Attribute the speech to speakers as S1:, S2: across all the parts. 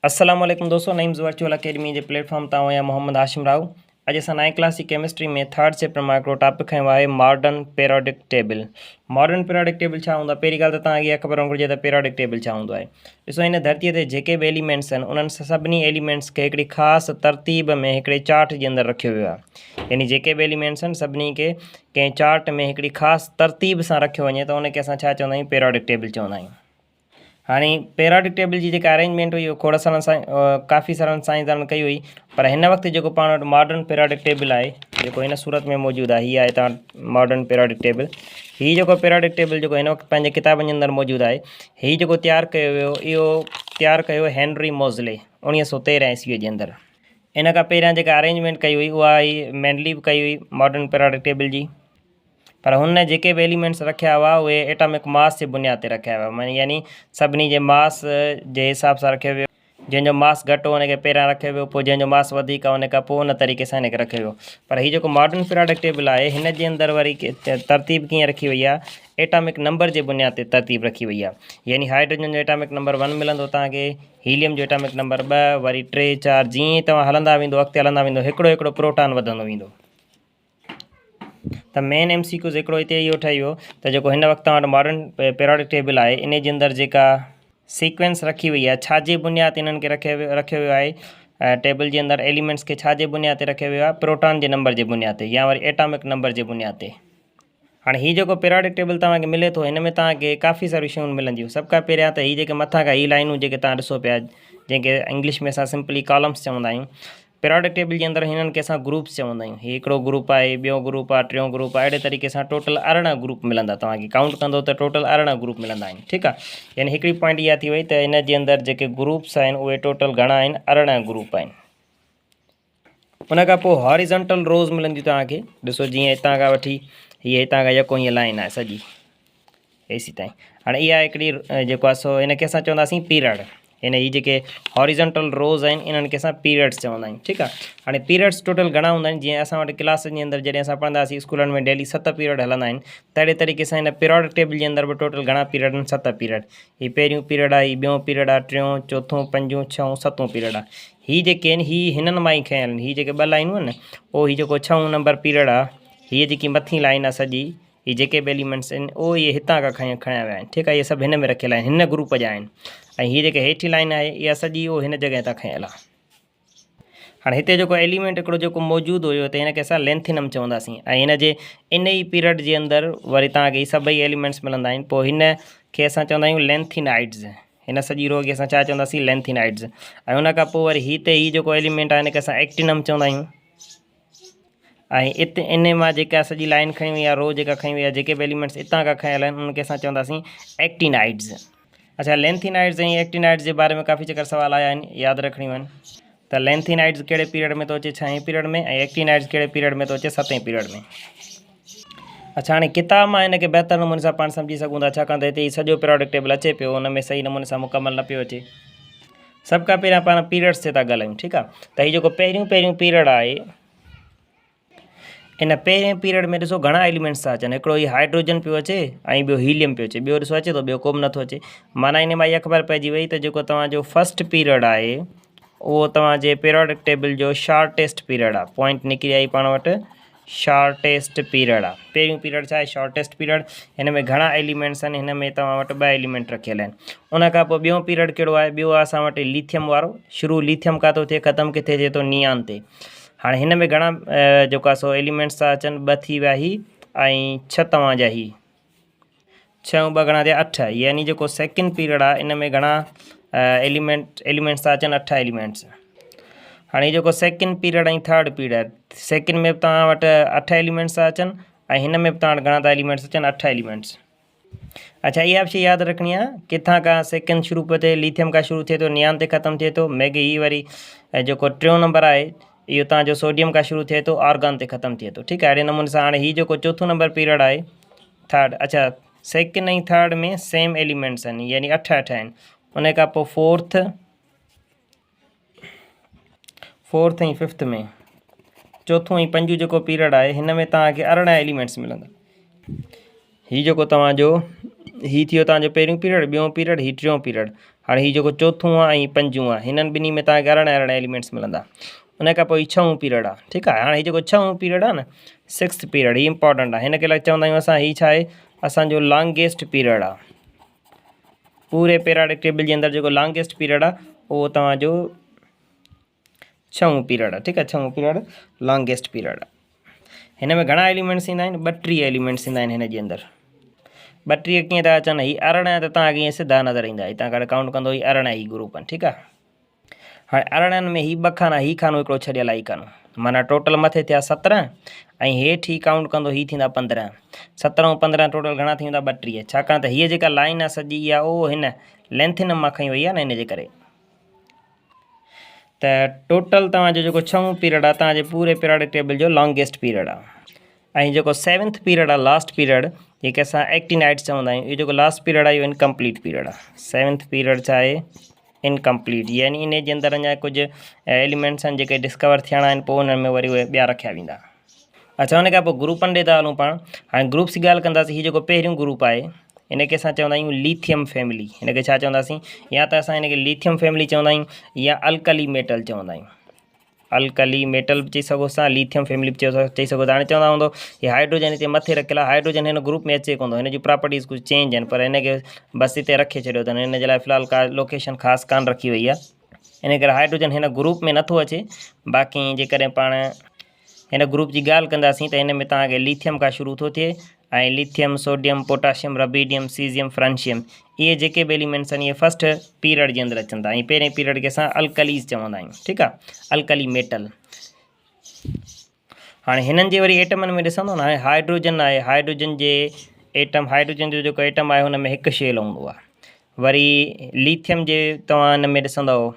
S1: अस्सलाम वालेकुम दोस्तों, नईम्स वर्चुअल अकेडमी के प्लेटफॉर्म तां आहियां मोहम्मद हाशिम राव। अॼु असां 9th क्लास की केमिस्ट्री में थर्ड चैप्टर में हिकिड़ो टॉपिक खयो आहे modern periodic table. Modern periodic table छा हूंदो आहे? पहिरीं ॻाल्हि त तव्हांखे इहा ख़बर हुअणु घुरिजे त पीरियोडिक टेबल छा हूंदो आहे। ॾिसो, हिन धरतीअ ते जेके बि एलिमेंट्स आहिनि उन्हनि सभिनी एलिमेंट्स खे हिकिड़ी ख़ासि तरतीब में हिकिड़े चार्ट जे अंदरि रखियो वियो आहे। यानी जेके बि एलिमेंट्स आहिनि सभिनी खे कंहिं चार्ट में हिकिड़ी ख़ासि तरतीब सां रखियो वञे त उनखे असां छा चवंदा आहियूं? पीरियोडिक टेबल चवंदा आहियूं। हाँ, पीरियोडिक टेबल की जेका अरेंजमेंट हुई खोड़ साल काफ़ी सारनि साइंसदाननि कई हुई, पर हिन वक्त जो पाण वटि मॉडर्न पीरियोडिक टेबल है जो इन सूरत में मौजूद है। हीअ आहे तव्हां मॉडर्न पीरियोडिक टेबल। ही जो पीरियोडिक टेबल जो इन वक्त पंहिंजे किताबनि जे अंदरि मौजूद है। ही जो तैयार कयो वियो, इहो तैयार कयो हेनरी मोज़ले 1913 ईस्वी के अंदरि। इन खां पहिरियां जेका अरेंजमेंट कई हुई उहा मेंडली कई हुई मॉडर्न पीरियोडिक टेबल जी, पर हुन जेके भी एलिमेंट्स रखा हुआ उहे एटॉमिक मास के बुनियाद ते रखा हुआ, यानी सभिनी जे मास जे हिसाब सां रखियो वियो। जंहिंजो मास घटि हो उनखे पहिरियां रखियो वियो, पोइ जंहिंजो मास वधीक आहे उन खां पोइ उन तरीक़े सां हिनखे रखियो वियो। पर हीअ जेको मॉडर्न पीरियोडिक टेबल आहे हिन जे अंदरि वरी तरतीब कीअं रखी वई आहे? एटॉमिक नंबर जे बुनियाद ते तरतीब रखी वई आहे। यानी हाइड्रोजन जो एटॉमिक नंबर 1 मिलंदो तव्हांखे, हीलियम जो एटॉमिक नंबर 2, वरी 3, 4, जीअं तव्हां हलंदा वेंदो अॻिते हलंदा वेंदो हिकिड़ो हिकिड़ो प्रोटॉन वधंदो वेंदो। त मेन MCQ हिकिड़ो हिते इहो ठहियो त जेको हिन वक़्तु तव्हां वटि मॉडर्न पीरियोडिक टेबल आहे इन जे अंदरि जेका सीक्वेंस रखी वई आहे, छाजे बुनियाद ते इन्हनि खे रखियो वियो आहे? टेबल जे अंदरि एलिमेंट्स खे छाजे बुनियाद ते रखियो वियो आहे? प्रोटॉन जे नंबर जे बुनियाद ते या वरी एटॉमिक नंबर जे बुनियाद ते। हाँ, ही जो पीरियोडिक टेबल तव्हांखे मिले थो हिन में तव्हांखे काफ़ी सारियूं शयूं मिलंदियूं। सभ खां पहिरियां त ही जेके मथां खां ही लाइनूं जेके तव्हां ॾिसो पिया, जंहिंखे इंग्लिश में असां सिंपली कॉलम्स चवंदा आहियूं। पीरियोडिक टेबल के अंदरि हिननि खे असां ग्रुप्स चवंदा आहियूं। ही हिकिड़ो ग्रुप आहे, ॿियो ग्रुप आहे, टियों ग्रुप आहे, अहिड़े तरीक़े सां टोटल 18 ग्रुप मिलंदा। तव्हांखे काउंट कंदो त टोटल 18 ग्रुप मिलंदा आहिनि। ठीकु आहे, यानी हिकिड़ी पॉइंट इहा थी वई त इन जे अंदरि जेके ग्रुप्स आहिनि उहे टोटल घणा आहिनि? 18 ग्रुप आहिनि। उन खां पोइ हॉरिज़ॉन्टल रोज़ मिलंदियूं तव्हांखे। ॾिसो, जीअं हितां खां वठी हीअ हितां खां यको हीअ लाइन आहे सॼी एसी ताईं। हाणे इहा हिकिड़ी जेको आहे सो इनखे असां चवंदासीं पीरियड। हिन ही जेके हॉरिज़ॉन्टल रोज़ आहिनि इन्हनि खे असां पीरियड्स चवंदा आहियूं। ठीकु आहे, हाणे पीरियड्स टोटल घणा हूंदा आहिनि? जीअं असां वटि क्लासनि जे अंदरि जॾहिं असां पढ़ंदासीं स्कूलनि में डेली 7 पीरियड हलंदा आहिनि, त अहिड़े तरीक़े सां हिन पीरियोडिक टेबल जे अंदरि बि टोटल घणा पीरियड आहिनि? 7 पीरियड। ही पहिरियों पीरियड आहे, ही ॿियों पीरियड आहे, टियों, चोथों, पंजों, छहों, सतों पीरियड आहे। ही जेके आहिनि ही हिननि मां ई खयल आहिनि। ही जेके 2 लाइनूं आहिनि न, पोइ ही जेको 6हों नंबर पीरियड आहे, हीअ जेकी मथीं लाइन आहे सॼी, ही जेके बि एलिमेंट्स आहिनि उहे इहे हितां खां खणिया विया आहिनि। ठीकु आहे, इहे सभु हिन में रखियल आहिनि, हिन ग्रुप जा आहिनि। ऐं हीअ जेके हेठि लाइन आहे इहा सॼी उहो हिन जॻह तां खयल आहे। हाणे हिते जेको एलिमेंट हिकिड़ो जेको मौजूदु हुयो त हिनखे असां लेंथिनम चवंदासीं। ऐं हिन जे इन ई पीरियड जे अंदरि वरी तव्हांखे ही सभई एलिमेंट्स मिलंदा आहिनि। पोइ हिन खे असां चवंदा आहियूं लेंथिनाइड्स। हिन सॼी रो खे असां छा चवंदासीं? लेंथिनाइड्स। ऐं हुन खां पोइ वरी हिते ही जेको एलिमेंट आहे हिनखे असां एक्टिनम चवंदा आहियूं। ऐं इते इन मां जेका सॼी लाइन खणी वई आहे, रो जेका खणी वई आहे, जेके बि एलिमेंट्स हितां खां खयल आहिनि उनखे असां चवंदासीं एक्टिनाइड्स। अच्छा, लेंथिनाइड्स ऐं एक्टिनाइड्स जे बारे में काफ़ी चकर सवाल आया आहिनि, यादि रखणियूं आहिनि। त लेंथिनाइड्स कहिड़े पीरियड में थो अचे? 6हें पीरियड में। ऐं एक्टिनाइड्स कहिड़े पीरियड में थो अचे? 7हें पीरियड में। अच्छा, हाणे किताब मां हिनखे बहितर नमूने सां पाण सम्झी सघूं था, छाकाणि त हिते ही सॼो पीरियोडिक टेबल अचे पियो, हुन में सही नमूने सां मुकमल न पियो अचे। सभ खां पहिरियां पाण पीरियड्स ते था ॻाल्हायूं। ठीकु आहे, त हीउ जेको पहिरियों पीरियड आहे, इन पहिरें पीरियड में ॾिसो घणा एलिमेंट्स था अचनि। हिकिड़ो ही हाइड्रोजन पियो अचे ऐं ॿियो हीलियम पियो अचे। ॿियो ॾिसो अचे थो? ॿियो को बि नथो अचे। माना इन मां इहा ख़बर पइजी वई त जेको तव्हांजो फस्ट पीरियड आहे उहो तव्हांजे पीरियोडिक टेबल जो शॉर्टेस्ट पीरियड आहे। पॉइंट निकिरी आई पाण वटि, शॉर्टेस्ट पीरियड आहे। पहिरियों पीरियड छा आहे? Shortest period. हिन में घणा एलिमेंट्स आहिनि? हिन में तव्हां वटि 2 एलिमेंट रखियल आहिनि। उन खां पोइ ॿियों पीरियड कहिड़ो आहे? ॿियो आहे असां वटि लिथियम वारो। शुरू लिथियम खां थो थिए, ख़तमु किथे थिए थो? नियान ते। हाणे हिन में घणा जेको आहे सो एलिमेंट्स था अचनि? 2 थी विया ही, ऐं 6 तव्हांजा ही 6 ऐं 2 घणा थिया? 8। यानी जेको सेकेंड पीरियड आहे इन में घणा एलिमेंट्स था अचनि? 8 एलिमेंट्स। हाणे जेको सेकेंड पीरियड ऐं थर्ड पीरियड, सेकेंड में बि तव्हां वटि 8 एलिमेंट्स था अचनि ऐं हिन में बि तव्हां वटि घणा था एलिमेंट्स अचनि? 8 एलिमेंट्स। अच्छा, इहा बि शइ यादि रखणी आहे, किथां खां सेकेंड शुरू पियो थिए? लिथियम खां शुरू थिए थो, नियान ते ख़तमु थिए थो। मैगी ही वरी जेको 3हों नंबर आहे इहो तव्हांजो सोडियम खां शुरू थिए थो, आर्गन ते ख़तमु थिए थो। ठीकु आहे, अहिड़े नमूने सां हाणे ही जेको चौथों नंबर पीरियड आहे, थर्ड। अच्छा, सेकेंड ऐं थर्ड में सेम एलिमेंट्स आहिनि, यानी 8 आहिनि। उन खां पोइ फोर्थ ऐं फिफ्थ में, चौथों ऐं पंजों जेको पीरियड आहे हिन में तव्हांखे 18 एलिमेंट्स मिलंदा। ही जेको तव्हांजो ही थियो तव्हांजो पहिरियों पीरियड, ॿियों पीरियड, ही 3हों पीरियड। हाणे हीउ जेको चोथों आहे ऐं पंजों आहे हिननि ॿिन्ही में तव्हांखे अरिड़हं एलिमेंट्स मिलंदा। उन खां पोइ हीउ छहों पीरियड आहे, ठीकु आहे। हाणे हीउ जेको छहों पीरियड आहे न, सिक्स्थ पीरियड, हीउ इंपॉर्टेंट आहे। हिन खे चवंदा आहियूं असां, हीउ छा आहे, असांजो लॉन्गेस्ट पीरियड आहे। पूरे पीरियडिक टेबल जे अंदरि जेको लॉन्गेस्ट पीरियड आहे उहो तव्हांजो छहों पीरियड आहे, ठीकु आहे। छहों पीरियड लॉन्गेस्ट पीरियड आहे। हिन में घणा एलिमेंट्स ईंदा आहिनि? 32 एलिमेंट्स ईंदा आहिनि हिन जे अंदरि। 32 कीअं था अचनि? हीउ अरिड़हं त तव्हांखे ईअं सिधा नज़र ईंदा, तव्हां करे काउंट कंदो हीउ अरिड़हं ई ग्रुप आहिनि, ठीकु आहे। हाणे अरिड़हनि में हीउ 2 खाना, हीउ खानो हिकिड़ो छॾियल आहे, हीउ खानो, माना टोटल मथे थिया 17 ऐं हेठि हीउ काउंट कंदो हीउ थींदा 15। 17 ऐं 15 टोटल घणा थी वेंदा? 32। छाकाणि त हीअ जेका लाइन आहे सॼी इहा उहो हिन लेंथिन मां खई वई आहे न, इन जे करे। त टोटल तव्हांजो जेको छहों पीरियड आहे तव्हांजे पूरे पीरियडिक टेबल जो लॉन्गेस्ट पीरियड आहे। ऐं जेको 7th पीरियड आहे, लास्ट पीरियड, जेके असां एक्टिनाइट्स चवंदा आहियूं, इहो जेको लास्ट पीरियड आहे इहो इनकम्प्लीट पीरियड आहे। 7th पीरियड छा आहे? इनकम्प्लीट, यानी इन जे अंदरि अञा कुझु एलिमेंट्स आहिनि जेके डिस्कवर थियणा आहिनि, पोइ उन्हनि में वरी उहे ॿिया रखिया वेंदा। अच्छा, उन खां पोइ ग्रुपनि ॾे था हलूं पाण। हाणे ग्रुप्स जी ॻाल्हि कंदासीं। हीउ जेको पहिरियों ग्रुप आहे इन खे असां चवंदा आहियूं लिथियम फैमिली। हिन खे छा चवंदासीं? या त असां हिन खे लिथियम फैमिली चवंदा आहियूं, या अल्कली मेटल चवंदा आहियूं। अल्कली मेटल बि चई सघो था, लिथियम फैमिली बि चई सघो था। हाणे चवंदा हूंदो हीउ हाइड्रोजन हिते मथे रखियल आहे, हाइड्रोजन हिन ग्रुप में अचे कोन थो, हिन जी प्रॉपर्टीज़ कुझु चेंज आहिनि, पर हिन खे बसि हिते रखे छॾियो अथनि। हिन जे लाइ फ़िलहालु का लोकेशन ख़ासि कान रखी वई आहे। इन करे हाइड्रोजन हिन ग्रुप में नथो अचे। बाक़ी जेकॾहिं पाण हिन ग्रुप जी ॻाल्हि कंदासीं त हिन में तव्हांखे लिथियम खां शुरू थो थिए, ऐं lithium, sodium, potassium, rubidium, caesium, francium, इहे जेके बि एलिमेंट्स आहिनि इहे फस्ट पीरियड जे अंदरि अचनि था। ऐं पहिरें पीरियड खे असां अल्कलीज़ चवंदा आहियूं, ठीकु आहे, अल्कली मेटल। हाणे हिननि जे वरी एटमनि में ॾिसंदो न, हाणे हाइड्रोजन आहे, हाइड्रोजन जे एटम, हाइड्रोजन जो जेको एटम आहे हुन में हिकु शेल हूंदो आहे। वरी लिथियम जे तव्हां हिन में ॾिसंदव,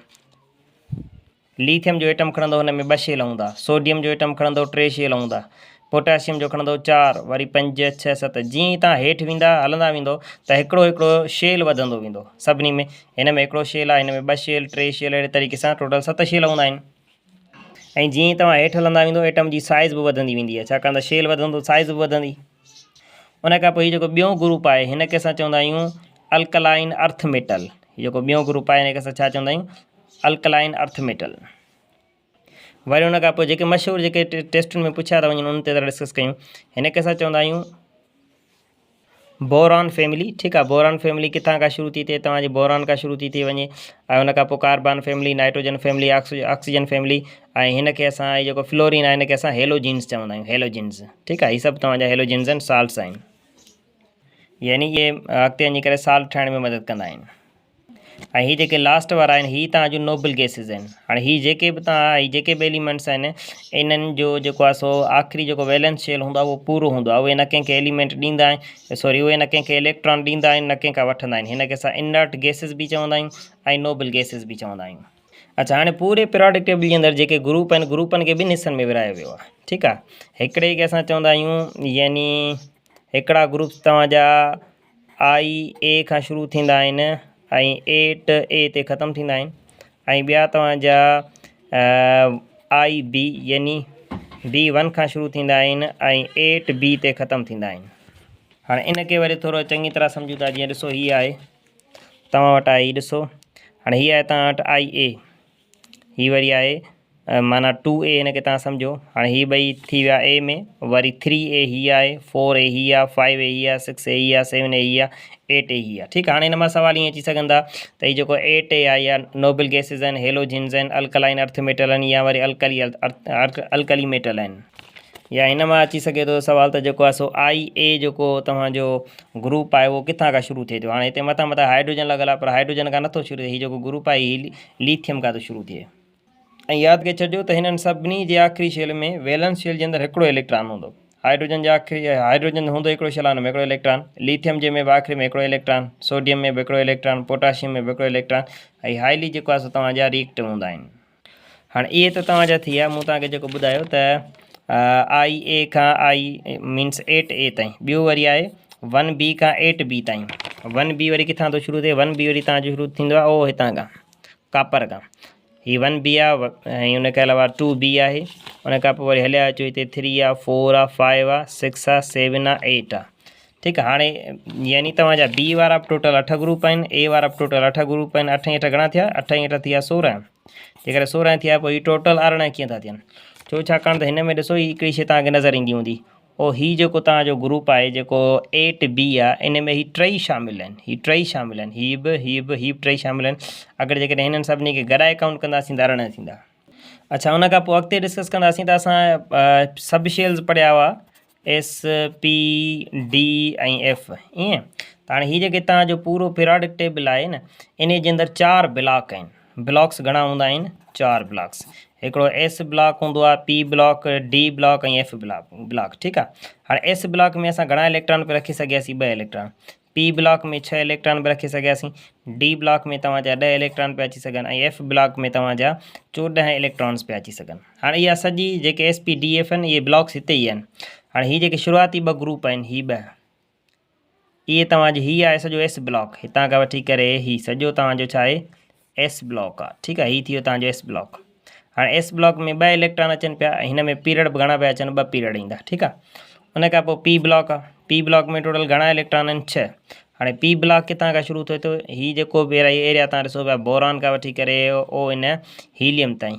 S1: लिथियम जो एटम खणंदो हुन में 2 शेल हूंदा। सोडियम जो एटम खणंदो 3 शेल हूंदा। पोटाशियम जो खणंदो 4, वरी 5, 6, 7। जीअं तव्हां हेठि वेंदा, हलंदा वेंदो त हिकिड़ो हिकिड़ो शेल वधंदो वेंदो सभिनी में। हिन में हिकिड़ो शेल आहे, हिन में 2 शेल, 3 शेल, अहिड़े तरीक़े सां टोटल 7 शेल हूंदा आहिनि। ऐं जीअं तव्हां हेठि हलंदा वेंदो एटम जी साइज़ बि वधंदी वेंदी आहे, छाकाणि त शेल वधंदो साइज़ बि वधंदी। उन खां पोइ हीउ जेको ॿियों ग्रुप आहे हिन खे असां चवंदा आहियूं अल्कलाइन अर्थ मेटल। हीउ जेको ॿियों ग्रुप आहे हिन खे असां छा चवंदा आहियूं? Alkaline earth metal. वरी उन खां पोइ जेके मशहूरु जेके टेस्टुनि में पुछिया था वञनि उन ते था डिस्कस कयूं। हिन खे असां चवंदा आहियूं बोरॉन फैमिली, ठीकु आहे। बोरॉन फैमिली किथां खां शुरू थी थिए? तव्हांजी बोरॉन खां शुरू थी वञे। ऐं उन खां पोइ carbon family, nitrogen family, oxygen family, ऐं हिन खे असां जेको फ्लोरीन आहे हिन खे असां हेलोजिन्स चवंदा आहियूं, हेलोजिन्स, ठीकु आहे। हीअ सभु तव्हांजा हेलोजिन्स आहिनि, साल्ट्स आहिनि, यानी इहे अॻिते वञी करे साल्ट ठाहिण में मदद कंदा आहिनि। ऐं हीअ जेके लास्ट वारा आहिनि हीअ तव्हांजो नोबल गैसिस आहिनि। हाणे हीअ जेके बि जेके बि एलिमेंट्स आहिनि इन्हनि जो जेको आहे सो आख़िरी जेको वैलेंस शेल हूंदो आहे उहो पूरो हूंदो आहे। उहे न कंहिंखे एलिमेंट ॾींदा आहिनि, सॉरी, उहे न कंहिंखे इलेक्ट्रॉन ॾींदा आहिनि, न कंहिंखां वठंदा आहिनि। हिन खे असां इनर्ट गैसिस बि चवंदा आहियूं ऐं नोबल गैसिस बि चवंदा आहियूं। अच्छा, हाणे पूरे पीरियोडिक टेबल जे अंदरि जेके ग्रुप आहिनि, ग्रुपनि खे 2 हिसनि में विरायो वियो आहे, ठीकु आहे। हिकिड़े खे असां चवंदा आहियूं, यानी हिकिड़ा ग्रुप्स तव्हांजा IA खां शुरू थींदा आहिनि ऐं 8A ते ख़तमु थींदा आहिनि, ऐं ॿिया तव्हांजा IB यानी B1 खां शुरू थींदा आहिनि ऐं 8B ते ख़तमु थींदा आहिनि। हाणे इन खे वरी थोरो चङी तरह सम्झूं था। जीअं ॾिसो हीअ आहे तव्हां वटि आहे, हीअ ॾिसो, हाणे हीअ आहे तव्हां वटि IA, हीअ वरी आहे माना 2A, हिन खे तव्हां सम्झो। हाणे हीअ ॿई थी विया A में, वरी 3A हीअ आहे, 4A हीअ आहे, 5A हीअ आहे, 6A हीअ आहे, 7A हीअ आहे, 8A हीअ आहे, ठीकु आहे। हाणे हिन मां सवाल ईअं अची सघंदा त हीअ जेको 8A आहे या नोबल गैसिस आहिनि, हेलोजिन्स आहिनि, अल्कलाइन अर्थ मेटल आहिनि, या वरी अल्कली मेटल आहिनि। या हिन मां अची सघे थो सवाल त जेको आहे सो IA जेको तव्हांजो ग्रुप आहे उहो किथां खां शुरू थिए थो? हाणे हिते मथां मथां हाइड्रोजन लॻल आहे, पर हाइड्रोजन खां नथो शुरू थिए। हीअ जेको ग्रुप आहे हीअ लिथियम खां थो शुरू थिए। ऐं यादि करे छॾियो त हिननि सभिनी जे आख़िरी शेल में वैलेंस शेल जे अंदरि हिकिड़ो इलेक्ट्रॉन हूंदो। हाइड्रोजन जे आख़िरी हाइड्रोजन हूंदो हिकिड़ो शेल, में हिकिड़ो इलेक्ट्रॉन, लिथियम जे में बि आख़िरी में हिकिड़ो इलेक्ट्रॉन, सोडियम में बि हिकिड़ो इलेक्ट्रॉन, पोटाशियम में बि हिकिड़ो इलेक्ट्रॉन, ऐं हाईली जेको आहे सो तव्हांजा रिएक्टिव हूंदा आहिनि। हाणे इहे त तव्हांजा थी विया। मूं तव्हांखे जेको ॿुधायो त IA खां I मीन्स 8A ताईं। ॿियो वरी आहे 1B खां 8B ताईं। 1B वरी किथां थो शुरू थिए? 1B वरी तव्हांजो शुरू थींदो आहे उहो हितां खां, कापर खां। हीअ 1B आहे ऐं उनखे अलावा 2B आहे। उन खां पोइ वरी हलिया अचो हिते 3 आहे, 4 आहे, 5 आहे, 6 आहे, 7 आहे, 8 आहे, ठीक है। हाणे यानी तव्हांजा बी वारा टोटल 8 ग्रुप आहिनि, ए वारा टोटल 8 ग्रुप आहिनि। 8 8 घणा थिया? 8 8 थिया 16। जेकर 16 थिया पोइ हीअ टोटल 18 कीअं था थियनि? छो छाकाणि त हिन में ॾिसो ही हिकिड़ी शइ तव्हांखे नज़र ईंदी हूंदी, ओ हीअ जेको तव्हांजो ग्रुप आहे जेको 8B आहे, इन में ही टई शामिल आहिनि, ही टई शामिल आहिनि, हीअ बि टई शामिल आहिनि। अगरि जेकॾहिं हिननि सभिनी खे गॾाए काउंट कंदासीं त 18 थींदा। अच्छा, हुन खां पोइ अॻिते डिस्कस कंदासीं त असां सब शेल्स पढ़िया हुआ, SP, D ऐं F, ईअं। त हाणे हीअ जेके तव्हांजो पूरो पीरियोडिक टेबल आहे न, इन जे अंदरि 4 ब्लॉक आहिनि। ब्लॉक्स घणा हूंदा आहिनि? 4 ब्लॉक्स। हिकिड़ो S ब्लॉक हूंदो आहे, P ब्लॉक, D ब्लॉक ऐं F ब्लॉक, ठीकु आहे। हाणे S ब्लॉक में असां घणा इलेक्ट्रॉन पिया रखी सघियासीं? 2 इलेक्ट्रॉन। P ब्लॉक में 6 इलेक्ट्रॉन बि रखी सघियासीं। D ब्लॉक में तव्हांजा 10 इलेक्ट्रॉन पिया अची सघनि ऐं F ब्लॉक में तव्हांजा 14 इलेक्ट्रॉन्स पिया अची सघनि। हाणे इहा सॼी जेके SP, D, F आहिनि, इहे ब्लॉक्स हिते ई आहिनि। हाणे हीअ जेके शुरूआती 2 ग्रुप आहिनि, ही 2, इहे तव्हांजो हीअ आहे सॼो S ब्लॉक, हितां खां वठी करे ही सॼो तव्हांजो छा आहे? S ब्लॉक आहे, ठीकु आहे। हीअ थी वियो तव्हांजो S ब्लॉक। हाणे S ब्लॉक में 2 इलेक्ट्रॉन अचनि पिया ऐं हिन में पीरियड बि घणा पिया अचनि? 2 पीरियड ईंदा, ठीकु आहे। उन खां पोइ P ब्लॉक आहे। P ब्लॉक में टोटल घणा इलेक्ट्रॉन आहिनि? 6। हाणे P ब्लॉक किथां खां शुरू थिए थो? हीअ जेको बि एरिया तव्हां ॾिसो पिया, बोरान खां वठी करे ओ इन हीलियम ताईं,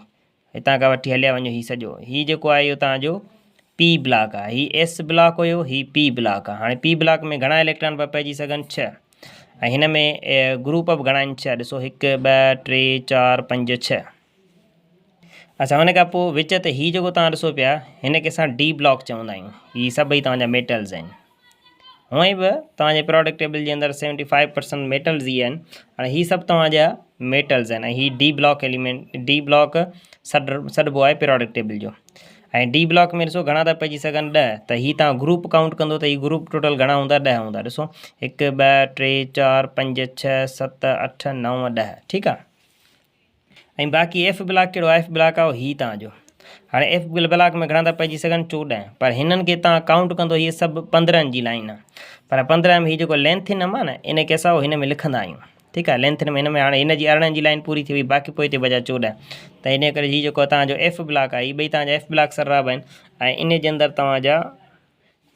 S1: हितां खां वठी हलिया वञो, हीअ सॼो हीअ जेको आहे इहो तव्हांजो P ब्लॉक आहे। हीअ S ब्लॉक हुयो, हीअ P ब्लॉक आहे। हाणे P ब्लॉक में घणा इलेक्ट्रॉन पिया पइजी सघनि? 6। ऐं हिन में ग्रुप बि घणा आहिनि? 6। ॾिसो 1 2 3 4 5 6। अच्छा, हुन खां पोइ विच ते हीअ जेको तव्हां ॾिसो पिया, हिन खे असां D ब्लॉक चवंदा आहियूं। हीअ सभई तव्हांजा मेटल्स आहिनि। हूअं ई बि तव्हांजे पीरियोडिक टेबल जे अंदरि 75% मेटल्स ई आहिनि। हाणे हीअ सभु तव्हांजा मेटल्स आहिनि ऐं हीअ D block element, D block सॾिबो आहे पीरियोडिक टेबल जो। ऐं D ब्लॉक में ॾिसो घणा था पइजी सघनि? 10। त हीअ तव्हां ग्रुप काउंट कंदो त हीअ ग्रुप टोटल घणा हूंदा? 10 हूंदा। ॾिसो 1 2 3 4 5 6 7 8 9 10, ठीकु आहे। ऐं बाक़ी F ब्लॉक कहिड़ो आहे? F ब्लॉक आहे हीअ तव्हांजो। हाणे F ब्लॉक में घणा था पइजी सघनि? 14। पर हिननि खे तव्हां काउंट कंदो हीअ सभु 15 जी लाइन आहे। पर 15 में हीअ जेको लेंथिनम आहे न, इन खे असां हिन में लिखंदा आहियूं, ठीकु आहे। लेंथिनम हिन में, हाणे हिन जी 18 जी लाइन पूरी थी वई, बाक़ी पोइ हिते बचा 14। त इन करे हीअ जेको तव्हांजो F ब्लॉक आहे, हीअ ॿई तव्हांजा F ब्लॉक सर्राब आहिनि ऐं इन जे अंदरि तव्हांजा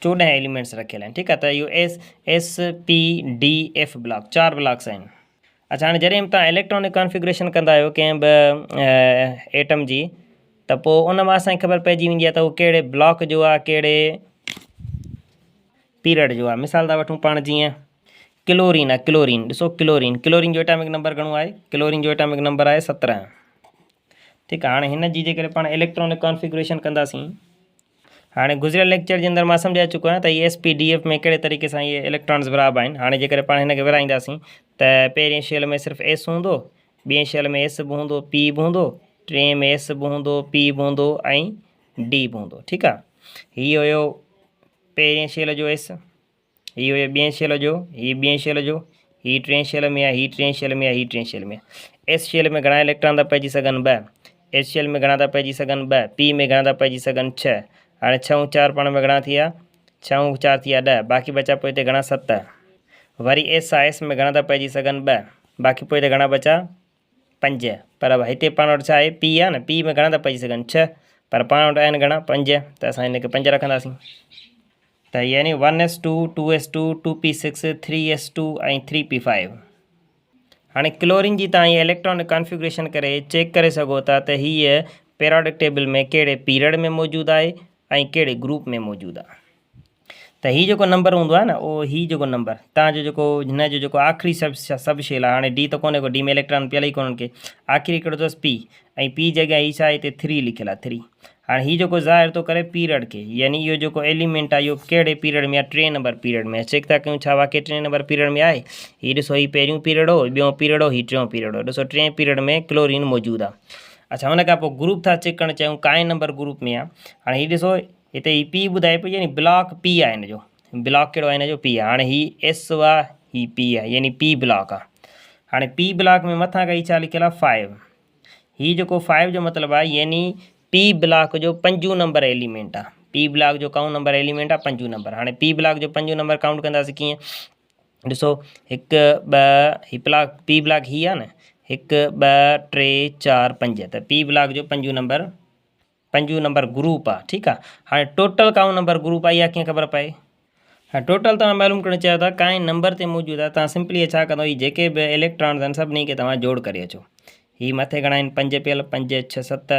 S1: 14 एलिमेंट्स रखियल आहिनि, ठीकु आहे। त इहो SP, D, F block 4 blocks आहिनि। अच्छा, हाणे जॾहिं बि तव्हां इलेक्ट्रॉनिक कॉन्फ़िगरेशन कंदा आहियो कंहिं बि एटम जी, त पोइ उन मां असांखे ख़बर पइजी वेंदी आहे त उहो कहिड़े ब्लॉक जो आहे, कहिड़े पीरियड जो आहे। मिसाल था वठूं पाण, जीअं क्लोरीन आहे। क्लोरीन ॾिसो, क्लोरीन जो एटॉमिक नंबर घणो आहे? क्लोरीन जो एटॉमिक नंबर आहे 17, ठीकु आहे। हाणे हिन जी जेकॾहिं पाण इलेक्ट्रॉनिक कॉन्फ़िगरेशन कंदासीं, हाणे गुज़िरियल लेक्चर जे अंदरि मां सम्झाए चुको आहियां त इहे SP, DF में कहिड़े तरीक़े सां इहे इलेक्ट्रॉन्स बराबरि आहिनि। हाणे जेकॾहिं पाण हिन खे विराईंदासीं त पहिरिएं शेल में सिर्फ़ु S हूंदो, ॿिएं शेल में S बि हूंदो, P बि हूंदो, टे में S बि हूंदो, P बि हूंदो ऐं D बि हूंदो, ठीकु आहे। हीअ हुयो पहिरिएं शेल जो S, हीअ हुयो ॿिएं शेल जो, हीअ ॿिएं शेल जो, हीअ टें शेल में आहे, हीअ टें शेल में आहे, हीअ टें शेल में आहे। S शेल में घणा इलेक्ट्रॉन था पइजी सघनि? 2। S शेल में घणा था पइजी सघनि? 2। P में घणा था पइजी सघनि? 6। हाणे 6 × 4 पाण में घणा थी विया? 6 × 4 थी विया 10, बाक़ी बचा पोइ हिते घणा? 7। वरी S आहे, S में घणा था पइजी सघनि? 2, बाक़ी पोइ हिते घणा बचा? 5। पर हिते पाण वटि छा आहे? P आहे न, P में घणा था पइजी सघनि? 6, पर पाण वटि आहिनि घणा? 5, त असां हिन खे 5 रखंदासीं। त यानी 1s2, 2s2, 2p6, 3s2 ऐं 3p5। हाणे क्लोरीन जी तव्हां इहे इलेक्ट्रॉनिक कॉन्फ़िगरेशन करे चेक करे सघो था त हीअ पीरियोडिक टेबल में कहिड़े पीरियड में मौजूदु आहे ऐं कहिड़े ग्रुप में मौजूदु आहे। त हीअ जेको नंबर हूंदो आहे न, उहो हीअ जेको नंबर तव्हांजो जेको हिन जो जेको आख़िरी सभु शेल आहे, हाणे D त कोन्हे को, D में इलेक्ट्रॉन पियल ई कोन्हनि के, आख़िरी हिकिड़ो अथसि P, ऐं P जॻह हीअ छा आहे? हिते 3 लिखियलु आहे, 3। हाणे हीअ जेको ज़ाहिर थो करे पीरियड खे, यानी इहो जेको एलिमेंट आहे इहो कहिड़े पीरियड में आहे? 3 नंबर पीरियड में। चेक था कयूं छा वाक़ई 3 नंबर पीरियड में आहे? हीअ ॾिसो, हीअ पहिरियों पीरियड हो, ॿियों पीरियड हो, हीअ टियों पीरियड हो। ॾिसो 3 पीरियड में क्लोरीन मौजूदु आहे। अच्छा, हुन खां पोइ ग्रुप था चेक करणु चाहियूं, काएं नंबर ग्रुप में आहे। हाणे हीअ ॾिसो, हिते हीअ P ॿुधाए पई, यानी ब्लॉक P आहे हिन जो, ब्लॉक कहिड़ो आहे हिन जो? P आहे। हाणे हीअ S आहे, हीअ P आहे, यानी P ब्लॉक आहे। हाणे P ब्लॉक में मथां खां छा लिखियलु आहे? 5। हीअ जेको 5 जो मतिलबु आहे, यानी P ब्लॉक जो 5 नंबर एलिमेंट आहे। P ब्लॉक जो काउं नंबर एलिमेंट आहे? 5 नंबर। हाणे P ब्लॉक जो 5 नंबर काउंट कंदासीं कीअं? ॾिसो 1 2, हीअ ब्लॉक P ब्लॉक हीअ आहे न, 1 2 3 4 5, त P ब्लॉक जो 5 नंबर ग्रुप आहे, ठीकु आहे। हाणे टोटल काउं नंबर ग्रुप आहे, इहा कीअं ख़बर पए? हाँ टोटल तव्हां मालूम करणु चाहियो था कांई नंबर ते मौजूदु आहे तव्हां सिंपली छा कंदव हीअ जेके बि इलेक्ट्रॉन्स आहिनि सभिनी खे तव्हां जोड़ करे अचो। हीअ मथे घणा आहिनि 5 पियल 5 6 7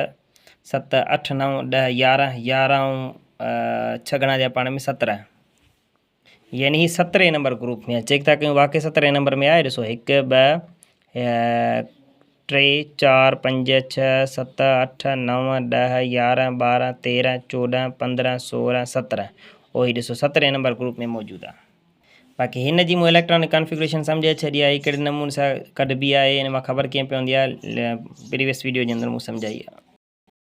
S1: 7 8 9 10 11 11 ऐं 6 घणा थिया पाण में 17 यानी हीअ 17 नंबर ग्रुप में आहे। चेक था कयूं वाक़ई 17 नंबर में आहे। ॾिसो 1 2 3 4 5 6 7 8 9 10 11 12 13 14 15 16 17 उहो ॾिसो 17 नंबर ग्रुप में मौजूदु आहे। बाक़ी हिन जी मूं इलेक्ट्रॉनिक कॉन्फ़िगरेशन सम्झे छॾी आहे कहिड़े नमूने सां कढबी आहे हिन मां ख़बर कीअं पवंदी आहे प्रीवियस वीडियो जे अंदरि मूं सम्झाई आहे।